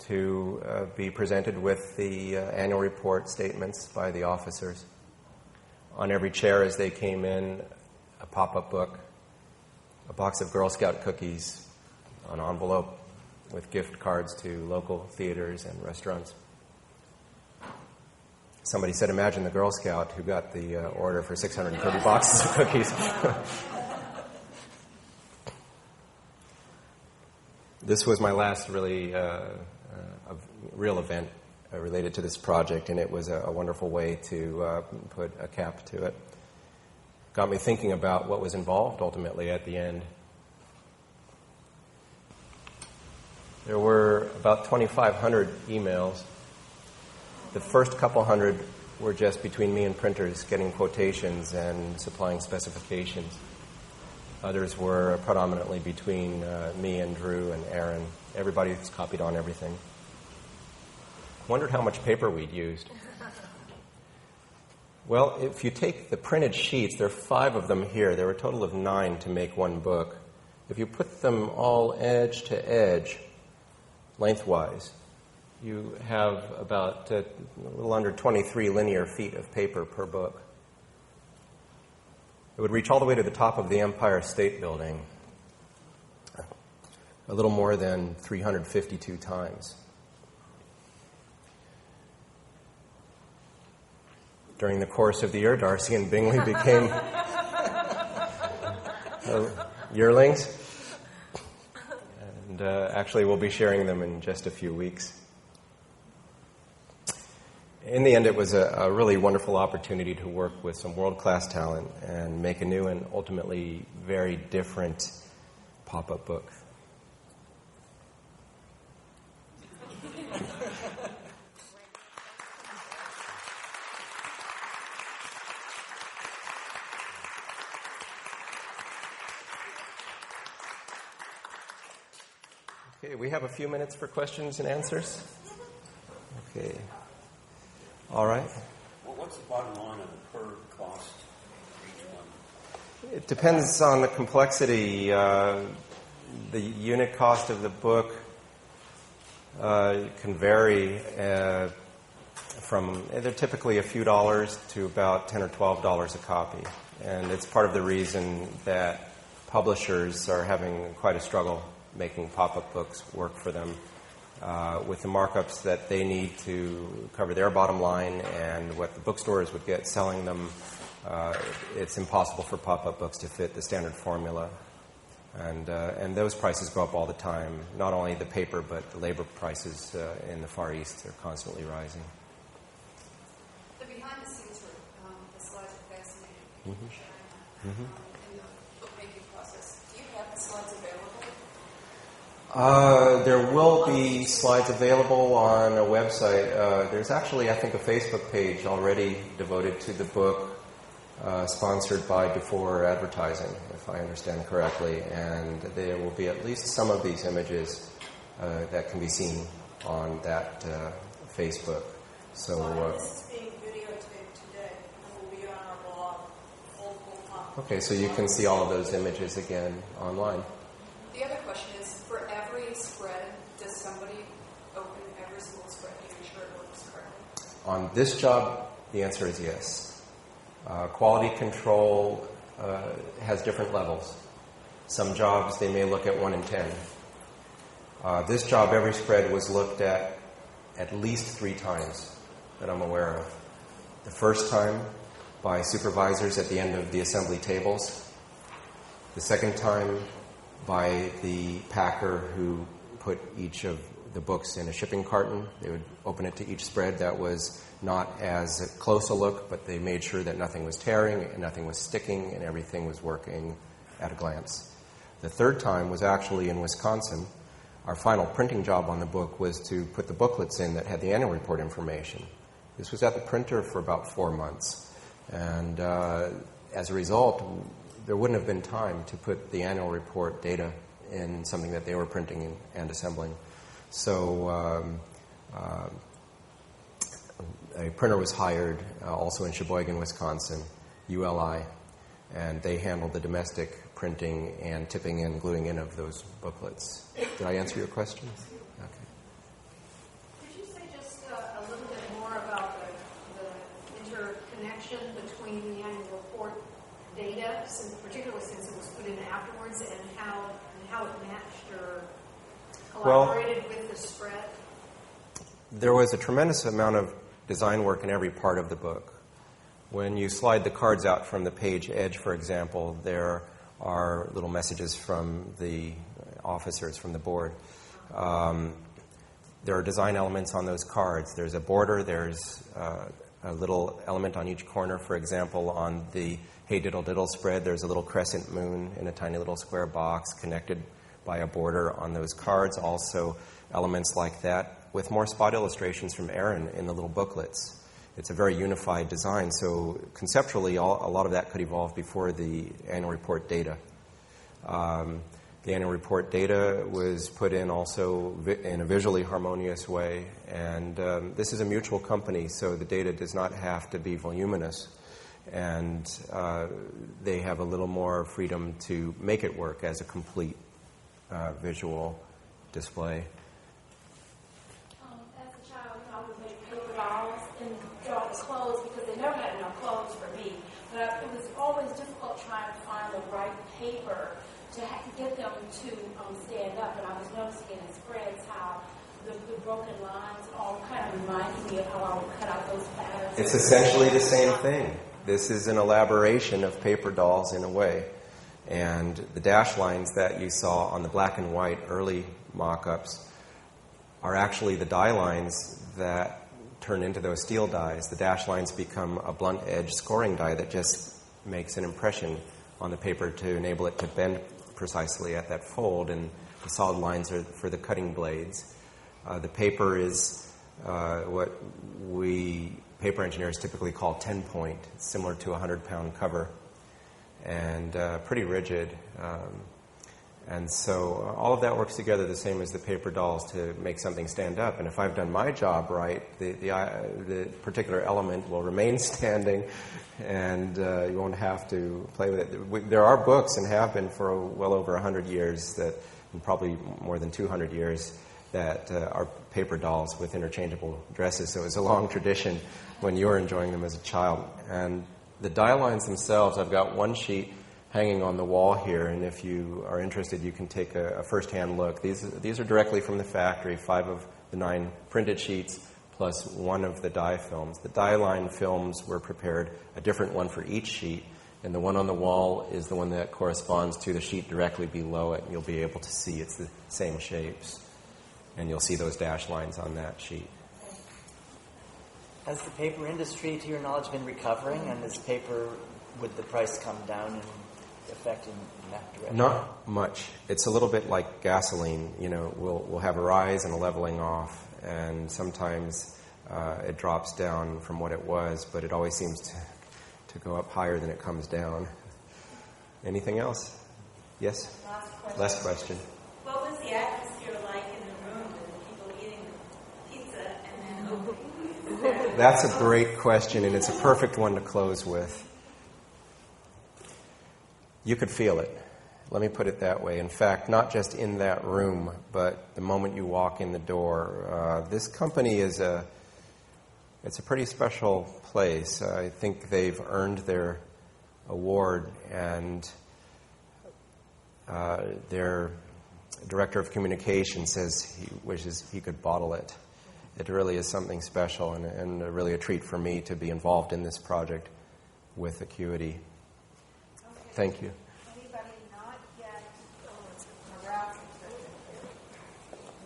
Speaker 2: to be presented with the annual report statements by the officers. On every chair as they came in, a pop-up book, a box of Girl Scout cookies, an envelope with gift cards to local theaters and restaurants. Somebody said, imagine the Girl Scout who got the order for 630 boxes of cookies. This was my last really real event related to this project, and it was a wonderful way to put a cap to it. Got me thinking about what was involved ultimately at the end. There were about 2,500 emails. The first couple hundred were just between me and printers getting quotations and supplying specifications. Others were predominantly between me and Drew and Aaron. Everybody's copied on everything. Wondered how much paper we'd used. Well, if you take the printed sheets, there are 5 of them here. There were a total of 9 to make one book. If you put them all edge to edge, lengthwise, you have about a little under 23 linear feet of paper per book. It would reach all the way to the top of the Empire State Building, a little more than 352 times. During the course of the year, Darcy and Bingley became yearlings. And actually, we'll be sharing them in just a few weeks. In the end, it was a really wonderful opportunity to work with some world-class talent and make a new and ultimately very different pop-up book. Okay, we have a few minutes for questions and answers. Okay. All right.
Speaker 4: Well, what's the bottom line of the per cost for each one?
Speaker 2: It depends on the complexity. The unit cost of the book can vary from they're typically a few dollars to about $10 or $12 a copy. And it's part of the reason that publishers are having quite a struggle making pop-up books work for them. With the markups that they need to cover their bottom line and what the bookstores would get selling them, it's impossible for pop-up books to fit the standard formula. And those prices go up all the time. Not only the paper, but the labor prices in the Far East are constantly rising.
Speaker 3: The behind-the-scenes the slides are fascinating.
Speaker 2: Mm-hmm.
Speaker 3: Sharing that in the bookmaking process. Do you have the slides available?
Speaker 2: There will be slides available on a website. There's actually, I think, a Facebook page already devoted to the book, sponsored by Before Advertising, if I understand correctly. And there will be at least some of these images that can be seen on that Facebook. So
Speaker 1: this is being videotaped today and will be on our blog.
Speaker 2: Okay, so you can see all of those images again online.
Speaker 3: The other question is, for every spread, does somebody open every single spread to ensure it works correctly?
Speaker 2: On this job, the answer is yes. Quality control has different levels. Some jobs, they may look at 1 in 10. This job, every spread was looked at least 3 times that I'm aware of. The first time by supervisors at the end of the assembly tables. The second time by the packer who put each of the books in a shipping carton. They would open it to each spread. That was not as close a look, but they made sure that nothing was tearing and nothing was sticking and everything was working at a glance. The third time was actually in Wisconsin. Our final printing job on the book was to put the booklets in that had the annual report information. This was at the printer for about 4 months. And as a result, there wouldn't have been time to put the annual report data in something that they were printing and assembling. So a printer was hired also in Sheboygan, Wisconsin, ULI, and they handled the domestic printing and tipping in, gluing in of those booklets. Did I answer your question? Okay.
Speaker 3: Could you say just a little bit more about the interconnection between the annual report
Speaker 5: data, particularly since it was put in afterwards, and how it matched or collaborated with the spread?
Speaker 2: There was a tremendous amount of design work in every part of the book. When you slide the cards out from the page edge, for example, there are little messages from the officers, from the board. There are design elements on those cards. There's a border, there's a little element on each corner. For example, on the Hey Diddle Diddle spread, there's a little crescent moon in a tiny little square box connected by a border on those cards. Also, elements like that with more spot illustrations from Aaron in the little booklets. It's a very unified design, so conceptually, a lot of that could evolve before the annual report data. The annual report data was put in also in a visually harmonious way, and this is a mutual company, so the data does not have to be voluminous, and they have a little more freedom to make it work as a complete visual display.
Speaker 6: As a child, I would make paper dolls and draw the clothes because they never had enough clothes for me, but it was always difficult trying to find the right paper to get them to stand up, and I was noticing in spreads how the broken lines all kind of reminded me of how I would cut out those patterns.
Speaker 2: It's essentially the same thing. This is an elaboration of paper dolls in a way. And the dash lines that you saw on the black and white early mock-ups are actually the die lines that turn into those steel dies. The dash lines become a blunt edge scoring die that just makes an impression on the paper to enable it to bend precisely at that fold, and the solid lines are for the cutting blades. The paper is what we paper engineers typically call 10-point. It's similar to a 100-pound cover, and pretty rigid. And so all of that works together the same as the paper dolls to make something stand up. And if I've done my job right, the particular element will remain standing, and you won't have to play with it. There are books, and have been for well over 100 years, that, and probably more than 200 years, that are paper dolls with interchangeable dresses. So it's a long tradition when you were enjoying them as a child. And the die lines themselves, I've got one sheet hanging on the wall here, and if you are interested, you can take a first-hand look. These are directly from the factory, 5 of the 9 printed sheets, plus 1 of the die films. The die line films were prepared, a different one for each sheet, and the one on the wall is the one that corresponds to the sheet directly below it, and you'll be able to see it's the same shapes. And you'll see those dash lines on that sheet.
Speaker 7: Has the paper industry, to your knowledge, been recovering, and is paper, would the price come down in effect in that direction?
Speaker 2: Not much. It's a little bit like gasoline. You know, we'll have a rise and a leveling off, and sometimes it drops down from what it was, but it always seems to go up higher than it comes down. Anything else? Yes? Last question.
Speaker 8: What was the atmosphere like in the room with people eating pizza and then opening?
Speaker 2: That's a great question, and it's a perfect one to close with. You could feel it. Let me put it that way. In fact, not just in that room, but the moment you walk in the door. This company it's a pretty special place. I think they've earned their award, and their director of communication says he wishes he could bottle it. It really is something special, and really a treat for me to be involved in this project with Acuity.
Speaker 1: Okay.
Speaker 2: Thank you.
Speaker 1: Anybody not yet? A raffle.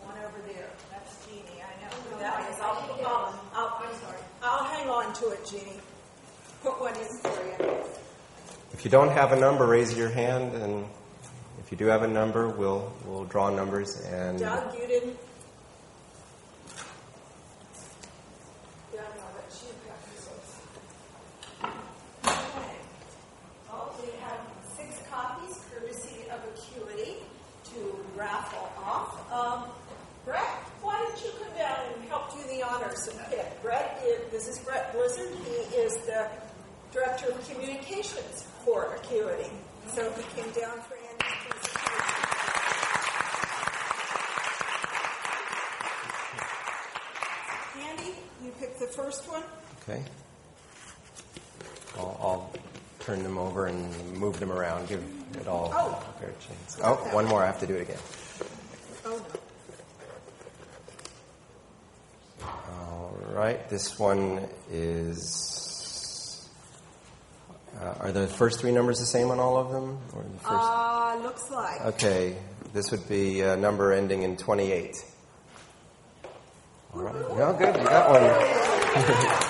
Speaker 1: One over there. That's Jeannie. I know who that is. I'll hang on to it, Jeannie. Put one in for you.
Speaker 2: If you don't have a number, raise your hand, and if you do have a number, we'll draw numbers. And
Speaker 1: Doug, you didn't. Yeah, no, but she got this. Okay. Well, we have 6 copies, courtesy of Acuity, to raffle off. Brett, why don't you come down and help do the honors and pick? This is Brett Blizzard. He is the Director of Communications for Acuity. So he came down for Andy's presentation. Andy, you pick the first one.
Speaker 2: Okay. I'll turn them over and move them around, give it all
Speaker 1: Oh.
Speaker 2: a fair chance. Oh, one more. I have to do it again.
Speaker 1: Oh, no.
Speaker 2: All right. This one is... are the first three numbers the same on all of them? Or the first?
Speaker 1: Looks like.
Speaker 2: Okay. This would be a number ending in 28. All right. Oh, good. You got one.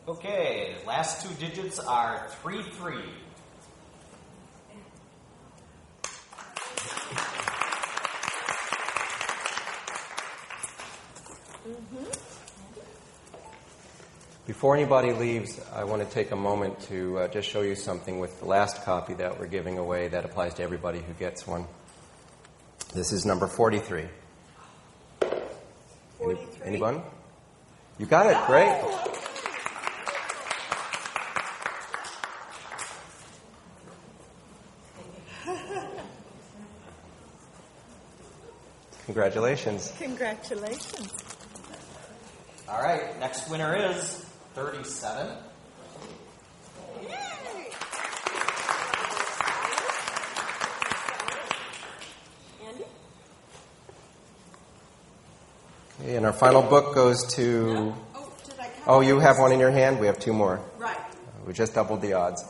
Speaker 9: Okay, last two digits are 33.
Speaker 2: Before anybody leaves, I want to take a moment to just show you something with the last copy that we're giving away that applies to everybody who gets one. This is number 43.
Speaker 1: 43?
Speaker 2: Anyone? You got it. Great. Congratulations.
Speaker 1: Congratulations.
Speaker 9: All right, next winner is 37.
Speaker 2: Okay, and our final book goes to... Oh, you have one in your hand? We have two more.
Speaker 1: Right.
Speaker 2: We just doubled the odds.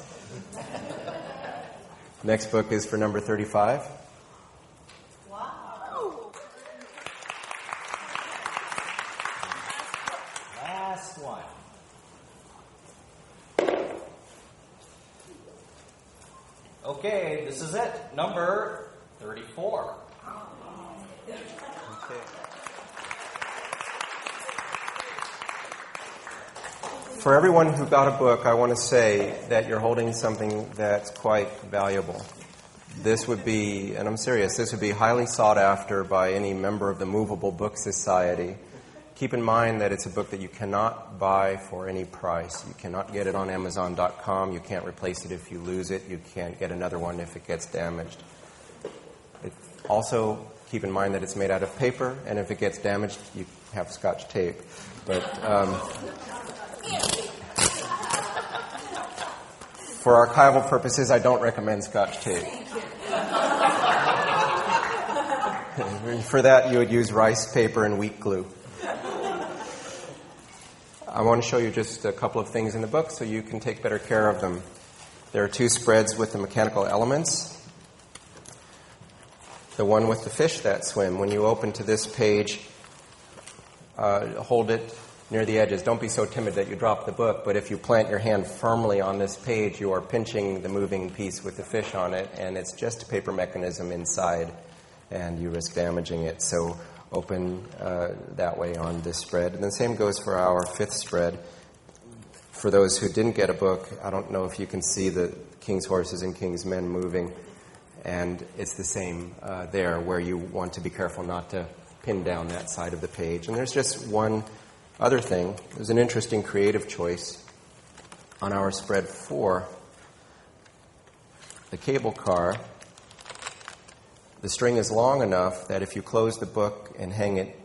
Speaker 2: Next book is for number 35.
Speaker 1: Wow.
Speaker 9: Last one. Okay, this is it. Number 34.
Speaker 2: Okay. For everyone who got a book, I want to say that you're holding something that's quite valuable. This would be, and I'm serious, this would be highly sought after by any member of the Movable Book Society. Keep in mind that it's a book that you cannot buy for any price. You cannot get it on Amazon.com. You can't replace it if you lose it. You can't get another one if it gets damaged. Also, keep in mind that it's made out of paper, and if it gets damaged, you have Scotch tape. But for archival purposes, I don't recommend Scotch tape. For that, you would use rice paper and wheat glue. I want to show you just a couple of things in the book so you can take better care of them. There are two spreads with the mechanical elements. The one with the fish that swim. When you open to this page, hold it near the edges. Don't be so timid that you drop the book, but if you plant your hand firmly on this page, you are pinching the moving piece with the fish on it, and it's just a paper mechanism inside, and you risk damaging it. So open that way on this spread. And the same goes for our fifth spread. For those who didn't get a book, I don't know if you can see the king's horses and king's men moving, and it's the same there, where you want to be careful not to pin down that side of the page. And there's just one other thing. There's an interesting creative choice on our spread 4. The cable car, the string is long enough that if you close the book and hang it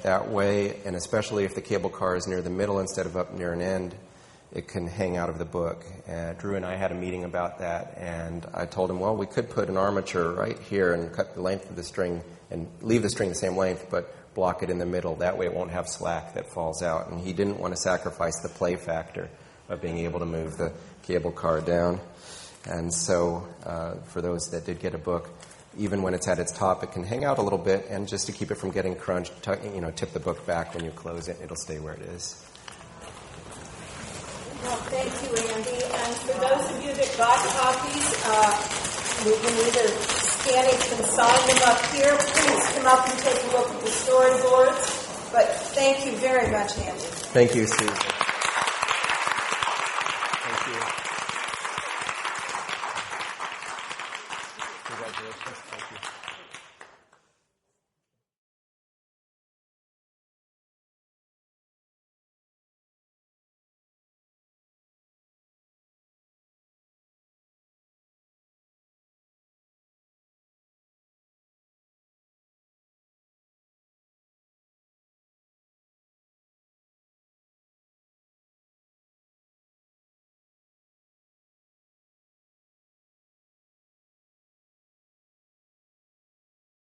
Speaker 2: that way, and especially if the cable car is near the middle instead of up near an end, it can hang out of the book. Drew and I had a meeting about that, and I told him, well, we could put an armature right here and cut the length of the string and leave the string the same length, but block it in the middle. That way it won't have slack that falls out. And he didn't want to sacrifice the play factor of being able to move the cable car down. And so for those that did get a book, even when it's at its top, it can hang out a little bit, and just to keep it from getting crunched, tip the book back when you close it. It'll stay where it is.
Speaker 1: Well, thank you, Andy. And for those of you that got copies, we can either scan it and sign them up here. Please come up and take a look at the storyboards. But thank you very much, Andy.
Speaker 2: Thank you, Susan.